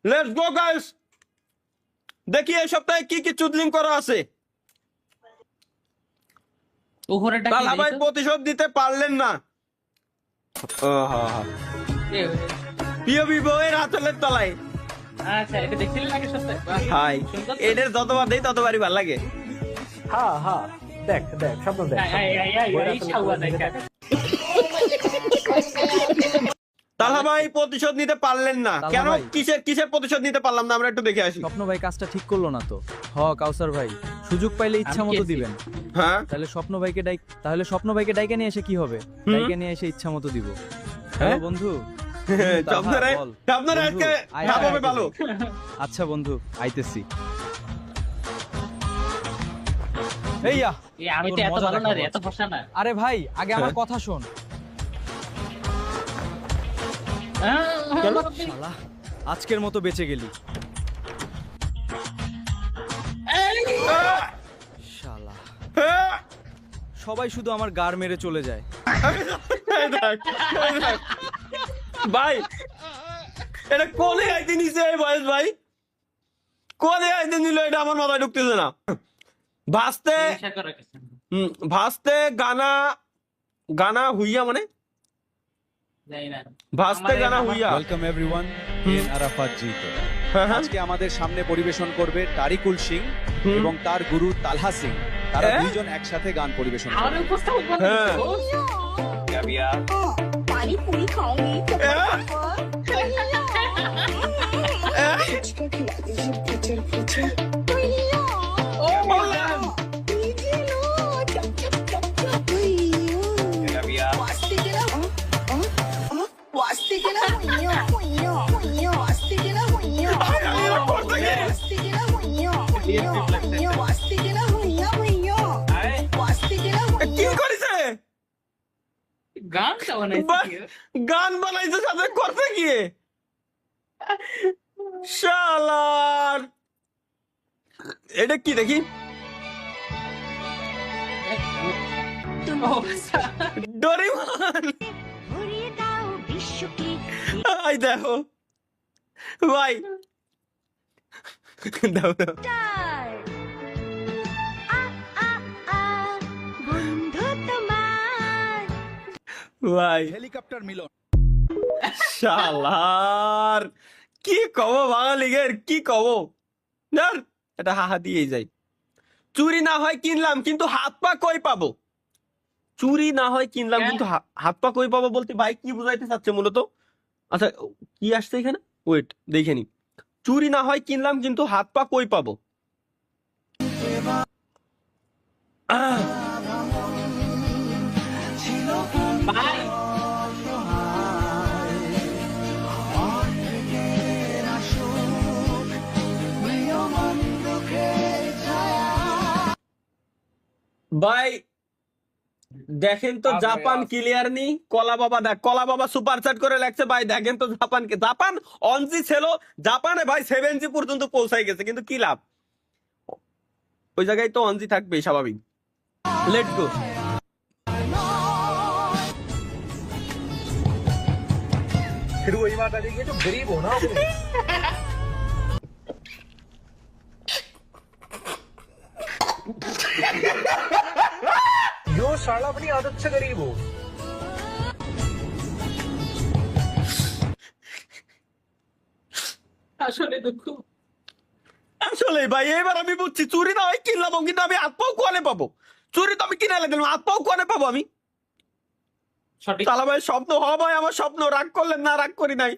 Let's go guys, দেখি এই সপ্তাহে কি কি চুদলিং করা আছে। তালা ভাই প্রতিশোধ দিতে পারলেন না। পিওবি বউয়ের আঁচলের তলায়। আচ্ছা, এটা দেখছিলেন আগে সপ্তাহে? হাই, এদের যতবার দেই ততবারই ভালো লাগে। হ্যাঁ হ্যাঁ, দেখ দেখ স্বপ্ন দেখ। তালা ভাই প্রতিশোধ নিতে পারলেন না তালহা কেন? ভাই। কিসের প্রতিশোধ নিতে পারলাম না আমরা একটু দেখে আসি। স্বপ্ন ভাই কাজটা ঠিক করলো না তো। কাউসার ভাই সুযোগ পাইলে ইচ্ছা আমি মতো খেয়েছি। দিবেন। হ্যাঁ, তাহলে স্বপ্ন ভাইকে ডাইকে নিয়ে এসে কি হবে? ডাইকে নিয়ে এসে ইচ্ছা মতো দিব। হ্যালো বন্ধু। আপনারা বন্ধু, আজকে আয়, খাবে আয়, ভালো। আচ্ছা বন্ধু, আইতেছি। এইয়া আমি তো তোর এত মজা ভালো না রে, দেখাবো এত ফসা না। আরে ভাই, আগে আমার কথা শোন। শালা, আজকের মতো বেঁচে গেলি। শালা, সবাই শুধু আমার গার মেরে চলে যায়। ভাই এটা কোলে আইতে নিছে এই বয়স ভাই, কোলে আইতে নিল, এটা আমার মাথায় ঢুকতেছে না। ভাসতে ভাসতে গানা হুইয়া মানে ভাসতে গানা হুইয়া। ওয়েলকাম এভরিওয়ান ইন আরাফাত জিতে। আজকে আমাদের সামনে পরিবেশন করবে তারিকুল সিং এবং তার গুরু তালহা সিং। তারা দুইজন একসাথে গান পরিবেশন আমার করবে। উপস্থাপক হ্যাঁ। पानी पूरी खाऊंगी तो কি করেছে? গানটা বানাইছি। গান বানাইছে সাথে করতে গিয়ে। শালার, এটা কি দেখি? ডোরেমন। আই দেখো ভাই, দাও দাও। ভাই হেলিকপ্টার মিলন। শালার, কি কব বাঙালিগের, কি কব। যার এটা হাহা দিয়েই যাই। চুরি না হয় কিনলাম কিন্তু হাত পা কই পাবো? চুরি না হয় কিনলাম কিন্তু হাত পা কই পাবো বলতে ভাই কি বুঝাইতে চাচ্ছে মূলত? আচ্ছা কি আসছে এখানে, ওয়েট দেখে নি। চুরি না হয় কিনলাম কিন্তু হাত পা কই পাবো? ভাই, ভাই দেখেন তো জাপান ক্লিয়ার নি। কলা বাবা দেখ, কলা বাবা সুপার চ্যাট করে লাগছে ভাই দেখেন তো জাপানকে। জাপান অনজি ছিল, জাপানে ভাই 7G পর্যন্ত পৌঁছাই গেছে, কিন্তু কি লাভ? ওই জায়গায় তো অনজি থাকবে স্বাভাবিক। Let's go. फिर वही बात आ जाएगी, जो गरीब हो ना अपने। जो साला अपनी आदत से गरीब हो। আসলে দুঃখ। আসলে ভাই এবার আমি বুঝছি, চুরি না হয় কিনলাম কিন্তু আমি হাত পাও কোয়ানে পাবো? চুরি তো আমি কিনে দিলাম, হাত পাও কোয়ানে পাবো আমি? সঠিক। তালা ভাই স্বপ্ন হওয়া ভাই আমার স্বপ্ন। রাগ করলেন না? রাগ করি নাই,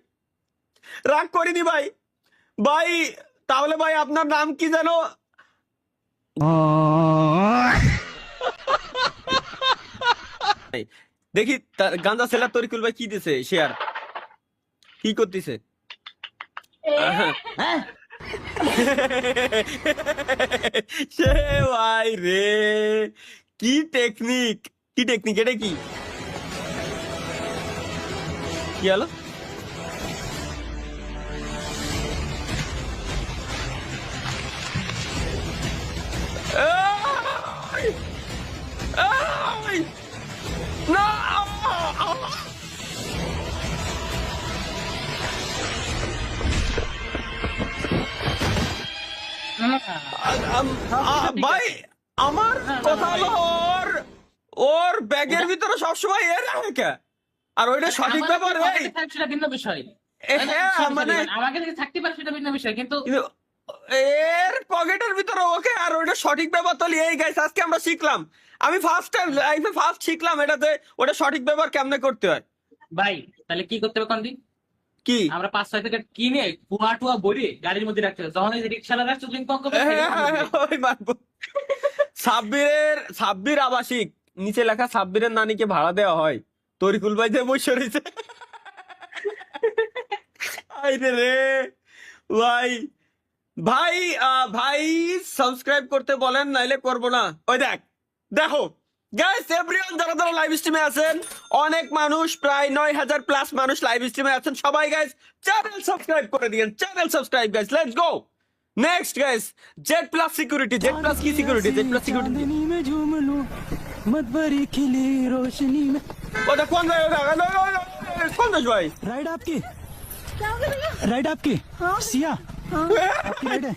রাগ করিনি ভাই। ভাই তাহলে ভাই আপনার নাম কি জানো? দেখি গাঞ্জা সেলার তরিকুল ভাই কি দিছে শেয়ার, কি করতেছে? সে ভাই রে, কি টেকনিক, কি টেকনিক, এটা কি কি হলো? No! ভাই আমার কথা হলো ওর ব্যাগের ভিতরে সবসময় এর রাখে আর ওইটা সঠিক ব্যাপার এই সেটা ভিন্ন বিষয়। হ্যাঁ মানে আমাকে যদি থাকতে পারে সেটা ভিন্ন বিষয়, কিন্তু কিন্তু এর পকেটের ভিতরে ওকে আর ওইটা সঠিক ব্যাপার তো এই গাইস আজকে আমরা শিখলাম। আমি ফার্স্ট টাইম লাইফে শিখলাম এটাতে ওটা সঠিক ব্যাপার কেমনে করতে হয়। ভাই তাহলে কি করতে হবে কোনদিন? কি আমরা 5-6 প্যাকেট কিনে কুয়া টুয়া ভরে গাড়ির মধ্যে রাখতে হবে, যখন এই রিক্সাওয়ালা রাস্তা লিঙ্ক কম করবে ওই মারবো। সাব্বির আবাসিক নিচে লেখা সাব্বিরের নানিকে ভাড়া দেওয়া হয়, তরিকুল ভাই যে বসে রয়েছে। আইরে রে ভাই ভাই ভাই সাবস্ক্রাইব করতে বলেন নাইলে করবো না। ওই দেখো গাইস এভরিওয়ান যারা লাইভ স্ট্রিমে আছেন, অনেক মানুষ প্রায় 9000 প্লাস মানুষ লাইভ স্ট্রিমে আছেন, সবাই গাইস চ্যানেল সাবস্ক্রাইব করে দিয়েন, channel subscribe guys, let's go next guys. Z plus security, Z plus কি সিকিউরিটি, জেড প্লাস সিকিউরিটি ওটা কোন ভাই, কোন দেশ ভাই? राइड आपकी क्या हो गया भैया? राइड आपकी सिया आपकी राइड है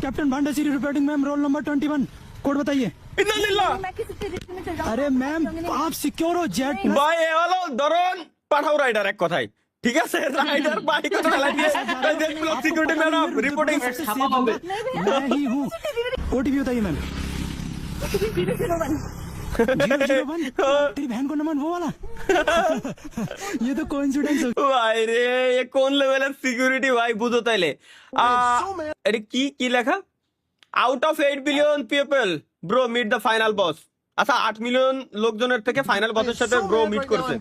कैप्टन भांडा सीरी reporting ma'am roll number 21 code बताइए। ইন্নালিল্লাহ मैं किसी तरीके में चल जाऊँ। अरे मैम आप सिक्योर हो जेट ভাই এ হলো ধরুন পাঠাও রাইডার এক কথায়, ঠিক আছে? রাইডার বাইক তো চালাই দিয়ে Z plus security madam reporting. ছাপা হবে। मैं ही हूँ ओटीपी बताइए मैम। 001 001 तेरी बहन को नमन वो वाला ये तो कोइंसिडेंस हो ভাই রে এ কোন লেভেলের সিকিউরিটি ভাই, বুঝো তাইলে। এটা কি কি লেখা? Out of 8 billion people bro meet the final boss. আচ্ছা 8 মিলিয়ন লোকজনের থেকে ফাইনাল বসের সাথে ব্রো মিট করছে।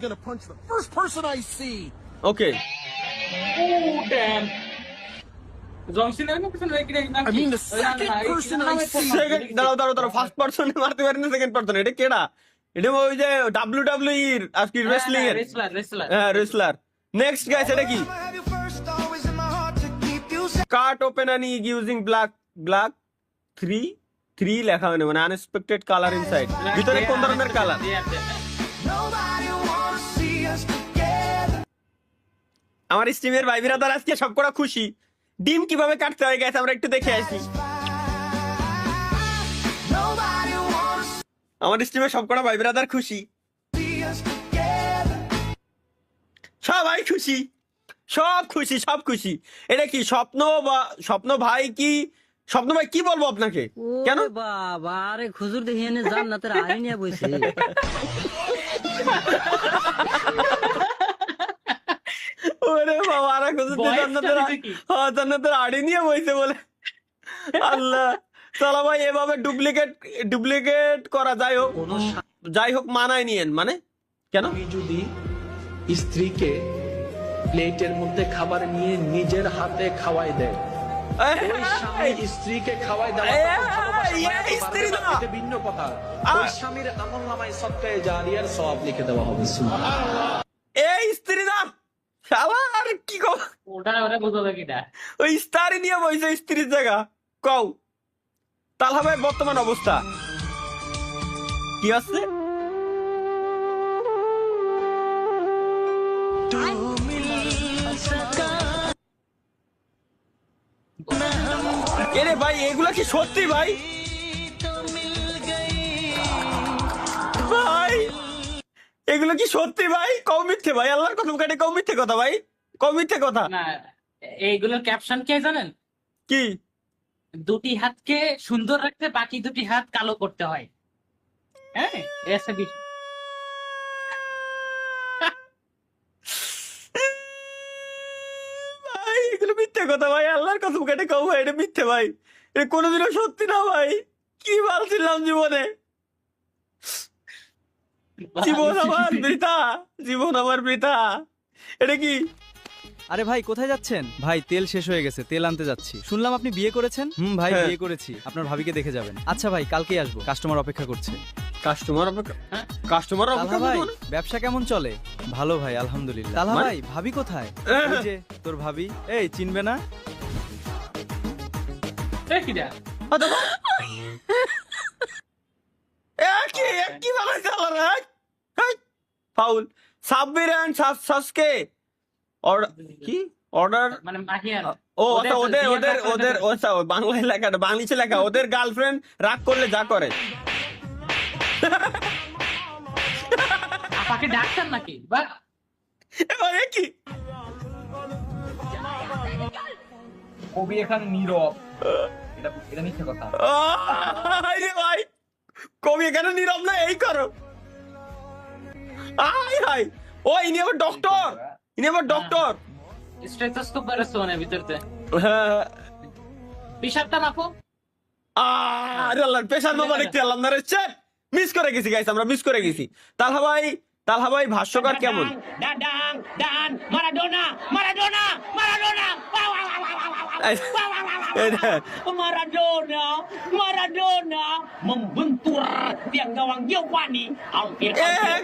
ওকে ও ড্যাম জংশনের না পিছনে রেখে দিই না। I mean the second person I see দাঁড়াও ফার্স্ট পারসনে মারতে পারি না, সেকেন্ড পারসন এটা কেডা? এটা ওই যে WWE এর আজকে রেসলিং এর, রেসলার হ্যাঁ রেসলার। নেক্সট গাইস এটা কি? Cart open and using black 3 লেখা হয় না, মানে আনএক্সপেক্টেড কালার ইনসাইড। ভিতরে কোন ধরনের কালার? আমার স্ট্রিমের ভাই বিরাদার আজকে সবকটা খুশি। ডিম কিভাবে কাটতে হয় গাইস আমরা একটু দেখে আসি। আমার স্ট্রিমে সবকটা ভাই বিরাদার খুশি, সবাই খুশি, সব খুশি। এটা কি স্বপ্ন ভাই কি বলবো আপনাকে? কেন বাবা আরে খুজুর দেখিয়ে নে জান্নাতের আইন নিয়ে বইছে। ওরে বাবা আরা খুশি জান্নাতের আড়ি নিয়ে বইছে বলে। আল্লাহ চলো ভাই এভাবে ডুপ্লিকেট করা যাই হোক মানায় নিয়েন। মানে কেন? আমি যদি স্ত্রীকে প্লেটের মধ্যে খাবার নিয়ে নিজের হাতে খাওয়াই দেয়, ওই স্বামী স্ত্রীকে খাওয়াই দেওয়া স্ত্রী না, এটা ভিন্ন কথা। ওই স্বামীর আমলনামায় সদকায়ে জারিয়ার সওয়াব লিখে দেওয়া হবে। সুবহানাল্লাহ। এই স্ত্রী না আর কি কও? ওটা বুঝো কি না? ওই স্টারই নিয়ে বইছে স্ত্রীর জায়গা। কও তাহলে ভাই বর্তমান অবস্থা কি আছে? এরে ভাই এগুলা কি সত্যি ভাই? ভাই এগুলো কি সত্যি ভাই? কও মিথ্যে ভাই, আল্লাহর কসম কাটে কও মিথ্যে কথা ভাই, কও মিথ্যে কথা। না এইগুলোর ক্যাপশন কে জানেন? কি? দুটি হাতকে সুন্দর রাখতে বাকি দুটি হাত কালো করতে হয়। হ্যাঁ এসে ভাই এগুলো মিথ্যে কথা ভাই, আল্লাহর কসম কাটে কও ভাই এটা মিথ্যে ভাই, এটা কোনোদিনও সত্যি না ভাই। কি ভাবছিলাম জীবনে, জীবন আমার বৃথা। এটা কি? আরে ভাই কোথায় যাচ্ছেন? ভাই তেল শেষ হয়ে গেছে, তেল আনতে যাচ্ছি। শুনলাম আপনি বিয়ে করেছেন? ভাই হ্যাঁ। বিয়ে করেছি, আপনার ভাবিকে দেখে যাবেন। আচ্ছা ভাই কালকেই আসবো, কাস্টমার অপেক্ষা করছে। কাস্টমার তালহা ভাই ব্যবসা কেমন চলে? ভালো ভাই আলহামদুলিল্লাহ। তালহা মানে? ভাই ভাবি কোথায়? ওই যে তোর ভাবি, এই চিনবে না? কিনা কি বানাইছে আল্লাহ? Foul Sabbir and Sasuke order মানে মাহিয়ান ও আচ্ছা ওদের আচ্ছা বাংলায় লেখাটা বাংলিশে লেখা ওদের গার্লফ্রেন্ড রাগ করলে যা করে। আপাকে ডাক্তার নাকি বা এ কি কবি এখানে নীরব, এটা মিথ্যে কথা। আরে ভাই কবি এখানে নীরব না, এই করো আই হাই ও ইনি আবার ডক্টর স্টেথোস্কোপ বেরোচ্ছে মানে ভিতরতে হ্যাঁ পেশাবটা মাপো। আরে আল্লাহ পেশার বাবা দেখতে আল্লাহ না রে চেক মিস করে গেছি গাইস, আমরা মিস করে গেছি। তালহা ভাই ভাষ্যকার কেমন?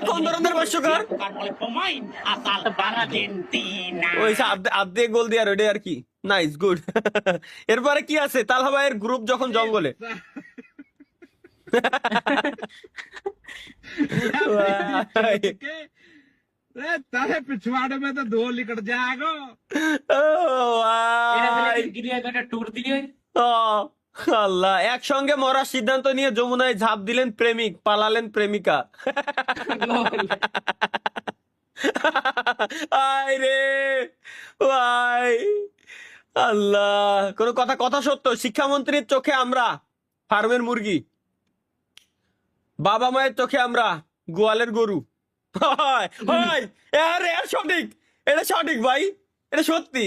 কোন ধরনের ভাষ্যকার? ওই আর্ধে গোল দেওয়ার ওইটা আর কি। Nice good. এরপরে কি আছে? তালহা ভাইয়ের গ্রুপ যখন জঙ্গলে पिछवाड़े में तो धो निकट जाएगा। ট্যুর দিলি আল্লাহ একসঙ্গে মরার সিদ্ধান্ত নিয়ে যমুনায় ঝাঁপ দিলেন প্রেমিক, পালালেন প্রেমিকা। আয় রে ভাই আল্লাহ, কোন কথা সত্য। শিক্ষামন্ত্রীর চোখে আমরা ফার্মের মুরগি, বাবা মায়ের চোখে আমরা গোয়ালের গরু। এটা সঠিক ভাই, এটা সত্যি।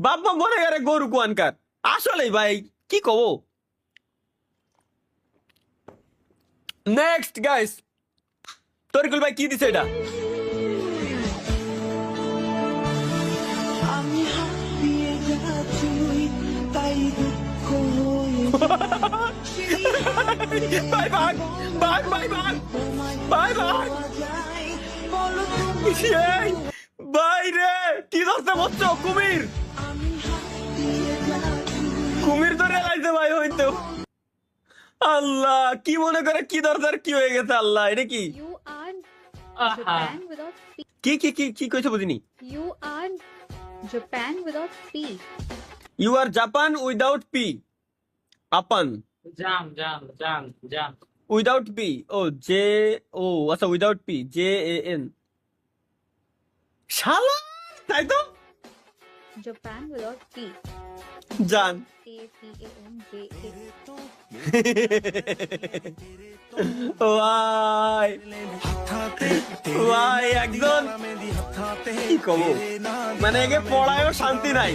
বাপ মা মনে করে গরু কোয়ানকার, আসলে ভাই কি কব। নেক্সট গাইস, তরিকুল ভাই কি দিছে এটা? ভাই ভাগ ভাই রে কি ধরতে বসছ? কুমির ধরে লাইছে ভাই হইতো। আল্লাহ কি মনে করে কি দরকার কি হয়ে গেছে? আল্লাহ এটা কি You are Japan without P. কি কইছে বুঝিনি। You are Japan without P. You are Japan without P. আপান জাম উইদাউট পি। ও জে ও আচ্ছা without P J A N. শালা তাই তো Japan without P. জান Japan. ভাই একদম কি কব, মানে একে পড়ায়ও শান্তি নাই,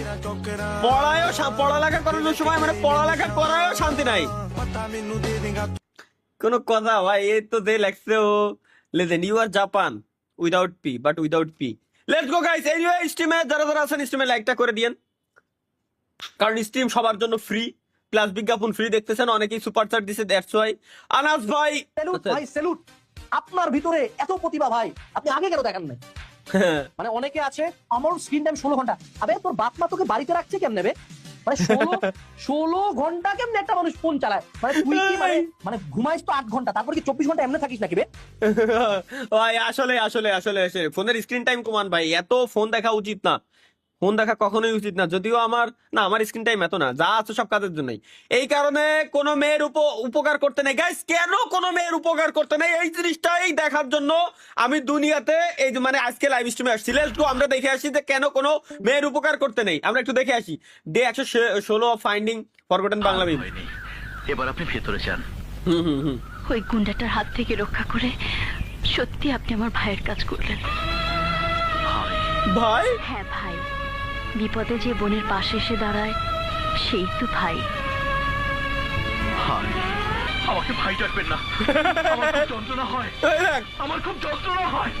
পড়ালেখা করানোর সময় মানে পড়ালেখা করায়ও শান্তি নাই। কোন কথা ভাই, এই তো দে লাগছে ও legend. You are Japan without P but without P. Let's go guys. Anyway স্ট্রিমে যারা আছেন স্ট্রিমে লাইকটা করে দিয়েন, কারণ স্ট্রিম সবার জন্য ফ্রি, প্লাস বিজ্ঞাপন ফ্রি। দেখতেছেন অনেকেই সুপার চার্ট দিছে, দ্যাটস ওয়াই। আনাস ভাই স্যালুট, আপনার ভিতরে এত প্রতিভা ভাই, আপনি আগে কেন দেখান নাই? মানে অনেকে আছে আমার স্ক্রিন টাইম 16 ঘন্টা। আবে তোর বাপ মা তোকে বাড়িতে রাখছে কেমনে বে? মানে 16 ঘন্টা কেমনে একটা মানুষ ফোন চালায়? মানে তুই কি মানে ঘুমাইস তো 8 ঘন্টা, তারপর কি 24 ঘন্টা এমনি থাকিস নাকি বে? ভাই আসলে ফোনের স্ক্রিন টাইম কমান ভাই, এত ফোন দেখা উচিত না, ফোন দেখা কখনোই উচিত না। যদিও আমার স্ক্রিন টাইম এত না, যা আছে সব কাজের জন্যই। এই কারণে কোনো মেয়ের উপকার করতে নেই গাইস। কেন কোনো মেয়ের উপকার করতে নেই এই জিনিসটাই দেখার জন্য আমি দুনিয়াতে এই যে মানে আজকে লাইভ স্ট্রিমে আসছি। লেটস গো, আমরা দেখে আসি যে কেন কোনো মেয়ের উপকার করতে নেই। আমরা একটু দেখে আসি day 116 of finding forgotten Bangla meme. এবার আপনি ভেতরে যান। ওই গুন্ডাটার হাত থেকে রক্ষা করে সত্যি আপনি আমার ভাইয়ের কাজ করলেন। ভাই হ্যাঁ ভাই, বিপদে যে বোনের পাশে এসে দাঁড়ায় সেই তো ভাই। আমাকে ভাই ডাকবেন না, আমার খুব যন্ত্রণা হয়, আমার খুব যন্ত্রণা হয়।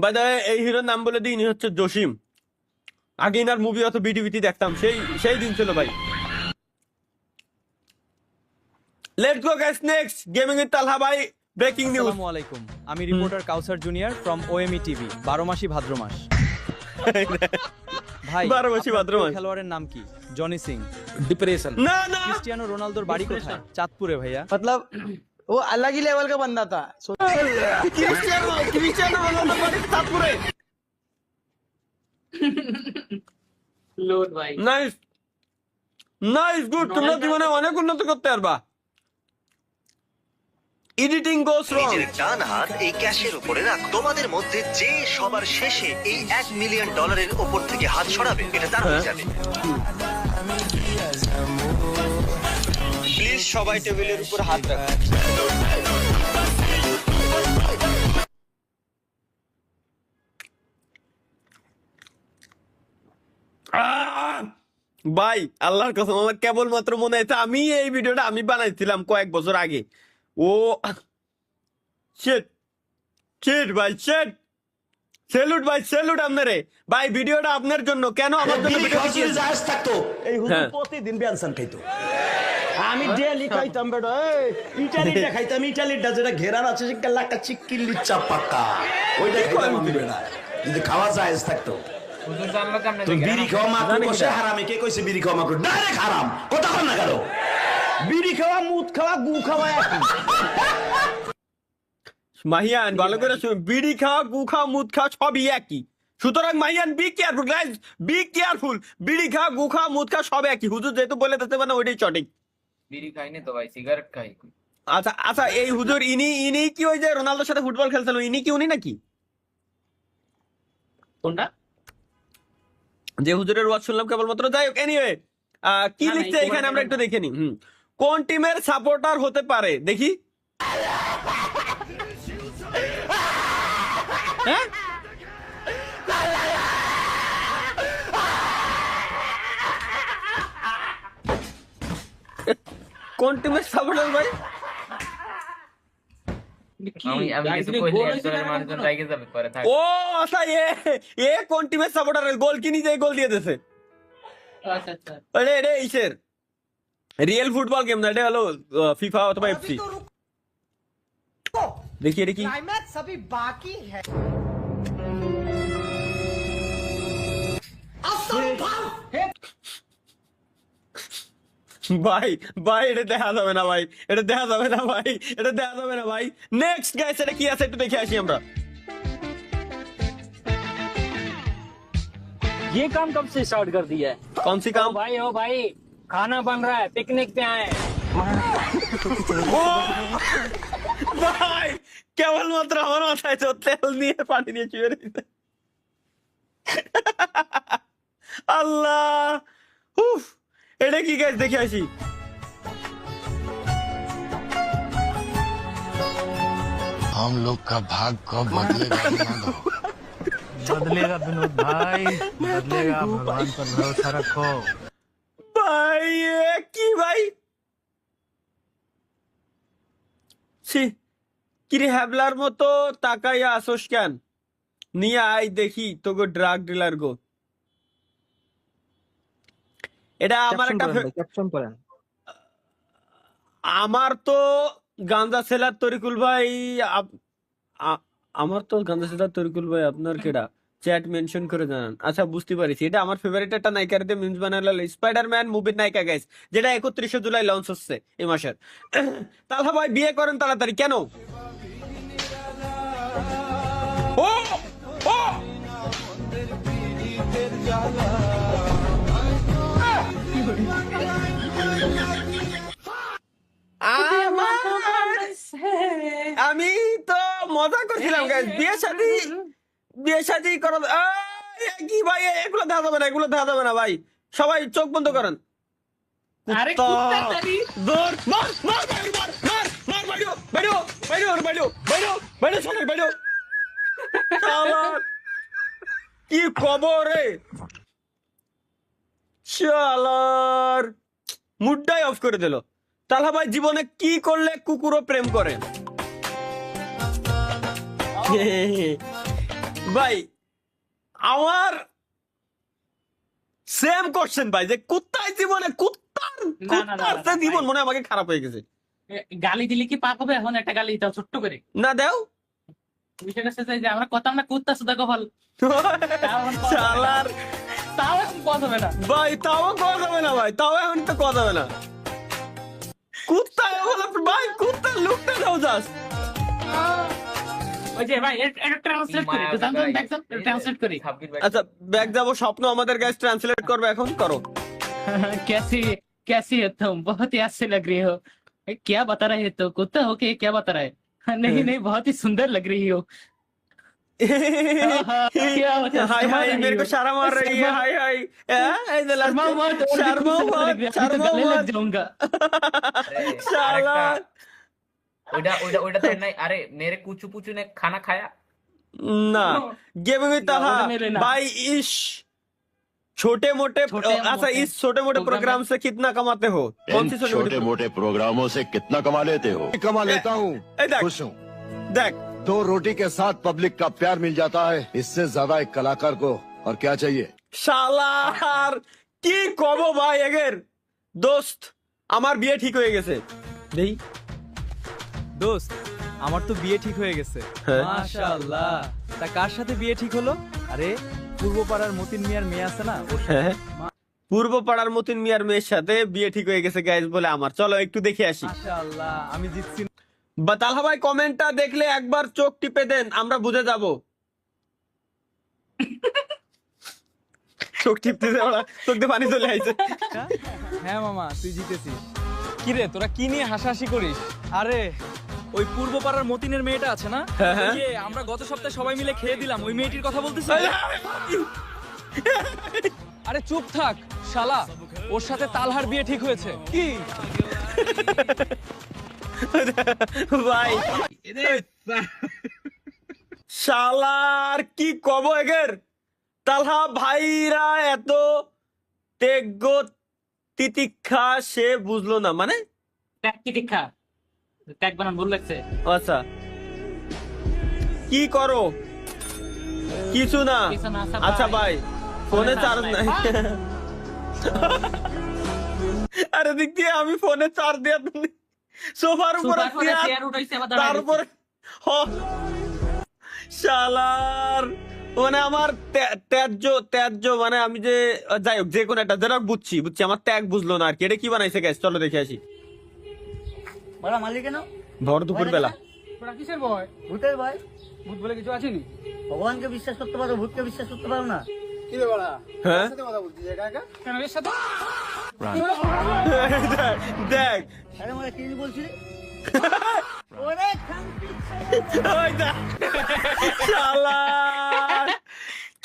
বাই দ্য ওয়ে, এই হিরোর নাম বলে দিই, ইনি হচ্ছে জসিম। আগে ইনার মুভি অত বিটিভিটি দেখতাম, সেই দিন ছিল ভাই। Let's go guys, next gaming with Talha ভাই। Breaking news. আসসালামু আলাইকুম, আমি reporter Kawsar junior from OME TV. 12 মাসই ভাদ্র মাস। ভাই 12 মাসই ভাদ্র মাস। খেলোয়াড়ের নাম কি? জনি সিং। डिप्रेशन। না ক্রিস্টিয়ানো রোনালদোর বাড়ি কোথায়? চাঁদপুরে ভাইয়া। मतलब वो अलग ही लेवल का बंदा था। ক্রিস্টিয়ানো রোনালদোর বাড়ি চাঁদপুরে। লোড ভাই নাইস নাইস গুড, তোমরা জীবনে অনেক উন্নতি করতে পারবা। এডিটিং গোস রং। নিজের ডান হাত এই ক্যাশের উপরে রাখ। তোমাদের মধ্যে যে সবার শেষে এই $1 মিলিয়ন ওপর থেকে হাত সরাবে এটা তার হয়ে যাবে। প্লিজ সবাই টেবিলের উপর হাত রাখো। ভাই আল্লাহর কসম আমার কেবলমাত্র মনে হয়েছে আমি এই ভিডিওটা আমি বানাইছিলাম কয়েক বছর আগে। ও শিট শিট ভাই শিট, স্যালুট ভাই স্যালুট আপনারে ভাই, ভিডিওটা আপনার জন্য। কেন আমার জন্য ভিডিও থাকতো এই হুজুর প্রতিদিন বেনসান খাইতো, আমি ডেলি খাইতাম বেটা। ইটালিটা খাইতাম, ইটালিটা যেটা ঘেরার আছে সেটা লাকা চিক্কিলি চাপাকা, ওইটা খাইতাম আমি বেটা। যদি খাওয়া যায় থাকতো তুই বিড়ি খাওয়া মাত্র কষে হারামে কে কইছে বিড়ি খাওয়া মাত্র ডাইরেক্ট হারাম, কথা কর না কেন? বিড়ি খাওয়া মুদ খাওয়া গু খাওয়া একই। মাহিয়ান ভালো করে শুনুন, বিড়ি খাওয়া গু খাওয়া মুদ খাওয়া সবই একই। সুতরাং Mahiyan be careful guys, be careful. বিড়ি খাওয়া গু খাওয়া মুদ খাওয়া সব একই। হুজুর যেহেতু বলে দিতে পারে ওইটাই সঠিক। বিড়ি খাইনি তো ভাই, সিগারেট খাই। আচ্ছা আচ্ছা, এই হুজুর ইনি কি ওই যে রোনালদোর সাথে ফুটবল খেলছিল, ইনি কি উনি নাকি? কোনটা? যে হুজুরের ওয়াজ শুনলাম কেবলমাত্র। যাই হোক, এনিওয়ে কি লিখছে এখানে আমরা একটু দেখে নি। কোন টিমের সাপোর্টার হতে পারে দেখি। হ্যাঁ কোন টিমের সাপোর্টার ভাই? ও আচ্ছা, এ কোন টিমের সাপোর্টার? গোল কি নিজে গোল দিয়ে দিয়েছে। এটা ইসের রিয়েল ফুটবল গেম না, এটা হলো ফিফা অথবা এফসি। দেখি এটা কি। বাকি হ্যাঁ ভাই ভাই এটা দেখা যাবে না ভাই, এটা দেখা যাবে না ভাই, এটা দেখা যাবে না ভাই। নেক্সট গাইস, এটা কি আছে একটু দেখে আসি আমরা। ये काम कब से स्टार्ट कर दिया है? कौन सी काम? भाई ओ भाई, खाना बन रहा है, पिकनिक पे आए। ভাই কেবলমাত্র আমার মাথায় তেল নিয়ে পানি নিয়ে চুয়ে রয়েছে। আল্লাহ, উফ, এটা কি গাইস দেখে আসি। हम लोग का भाग कब बदलेगा? बदलेगा विनोद भाई, बदलेगा, भगवान पर भरोसा रखो। ভাই এ কি ভাই? ছি, কিরে হ্যাবলার মতো তাকাইয়া আসোস কেন? নিয়ে আয় দেখি তোকে ড্রাগ ডিলার গো। এটা আমার একটা আমার তো গাঁজা সেলার তরিকুল ভাই, আমার তো গাঁজা সেলার তরিকুল ভাই, আপনার কেডা চ্যাট মেনশন করে জানান। আচ্ছা বুঝতে পারছি, এটা আমার ফেভারিট একটা নায়িকার দিয়ে মিমস বানালো, স্পাইডারম্যান মুভির নায়িকা গাইস, যেটা 31শে জুলাই লঞ্চ হচ্ছে এই মাসের। তাহলে ভাই বিয়ে করেন তাড়াতাড়ি। কেন? ও ও আমি তো মজা করছিলাম গাইস। বিয়ে শাদী করা কি ভাই? এগুলো দেখা যাবে না, এগুলো দেখা যাবে না ভাই। সবাই চোখ বন্ধ করেন। কি খবর রে? শালার মুডটাই অফ করে দিল। তাহলে ভাই জীবনে কি করলে কুকুরও প্রেম করে? ভাই আমার সেম কোশ্চেন ভাই, যে কুত্তার জীবনে কুত্তার জীবন মনে আমাকে খারাপ হয়ে গেছে। গালি দিলে কি পাপ হবে? এখন একটা গালি দাও ছোট্ট করে। না দাও, বিষয়টা শেষ যে আমরা কথা না কুত্তা সুদা কপাল। শালার তাও এখন কথা হবে না ভাই, তাও কথা হবে না ভাই, তাও এখন তো কথা হবে না। কুত্তা ভাই, কুত্তার লুকটা দাও জাস্ট। ওই যে ভাই এটা ট্রান্সলেট করি তো জান দেখছেন ট্রান্সলেট করি আচ্ছা ব্যাগ যাবো স্বপ্ন আমাদের গাইস ট্রান্সলেট করবে এখন করো कैसी है तुम बहुत ही अच्छे लग रही हो क्या बता रहे हो तो कुत्ता हो के क्या बता रहे नहीं नहीं बहुत ही सुंदर लग रही हो क्या हाय हाय मेरे को शर्म आ रही है हाय हाय शर्मा मत लग जाऊंगा शाला ওইটা তো নাই আরে মেরে কুচু পুচু ने खाना खाया ना गिविंग इट भाई इश छोटे मोटे अच्छा इस छोटे मोटे प्रोग्राम से कितना कमाते हो कौन सी छोटे मोटे प्रोग्रामों से कितना कमा लेते हो? कमा लेता हूँ, खुश हूँ। देख 2 रोटी के साथ पब्लिक का प्यार मिल जाता है, इससे ज्यादा एक कलाकार को और क्या चाहिए? শালার কি কব ভাই এগের দোস্ত আমার বিয়ে ঠিক হয়ে গেছে দেই দোস্ত আমার তো বিয়ে ঠিক হয়ে গেছে হ্যাঁ। মাশাআল্লাহ তা কার সাথে বিয়ে ঠিক হলো আরে পূর্ব পাড়ার মতিন মিয়ার মেয়ে আছে না ওর সাথে। হ্যাঁ। পূর্ব পাড়ার মতিন মিয়ার মেয়ের সাথে বিয়ে ঠিক হয়ে গেছে গাইস বলে আমার চলো একটু দেখে আসি মাশাআল্লাহ আমি জিতছি বাতালহা ভাই কমেন্টটা দেখলে একবার চোখ টিপে দেন আমরা বুঝে যাব চোখ টিপতে ওরা চোখ দিয়ে পানি চলে আইছে হ্যাঁ মামা তুই জিতেছিস কি রে তোরা কি নিয়ে হাসাহাসি করিস আরে ওই পূর্ব পাড়ার মতিনের মেয়েটা আছে না হ্যাঁ। ওই যে আমরা গত সপ্তাহে সবাই মিলে খেয়ে দিলাম ওই মেয়েটির কথা বলতেছিস আরে চুপ থাক শালা ওর সাথে তালহার বিয়ে ঠিক হয়েছে কি ভাই শালার কি কব এগের তালহা ভাইরা এত তেজ্ঞ তিতিক্ষা সে বুঝলো না মানে ট্যাগ কি দেখা ট্যাগ বানান ভুল লাগছে আচ্ছা কি করো কিছু না কিছু না, আচ্ছা আচ্ছা ভাই। ভাই ফোনে ফোনে চার্জ চার্জ নাই নাই। আরে দিক দিয়ে আমি ফোনে চার্জ দিয়ে সোফার উপরে সুপার করে চেয়ার উঠাইছে আবার দাঁড়ায় তারপরে হ শালার মানে আমার ত্যায্য মানে আমি যে যাই হোক যে কোনো একটা যেটা বুঝছি আমার ত্যাগ বুঝলো না আর কি এটা কি বানাইছে গ্যাস চলো দেখে আসি বড় মালিক কেন ভর দুপুর বেলা তোরা কিসের ভয় ভূতের ভাই ভূত বলে কিছু আছেনি ভগবানকে বিশ্বাস করতে পারো ভূতকে বিশ্বাস করতে পারো না হ্যাঁ কেন এর সাথে দেখ আরে মানে কি বলছিলি ওরে খানকি ওই দেখ শালা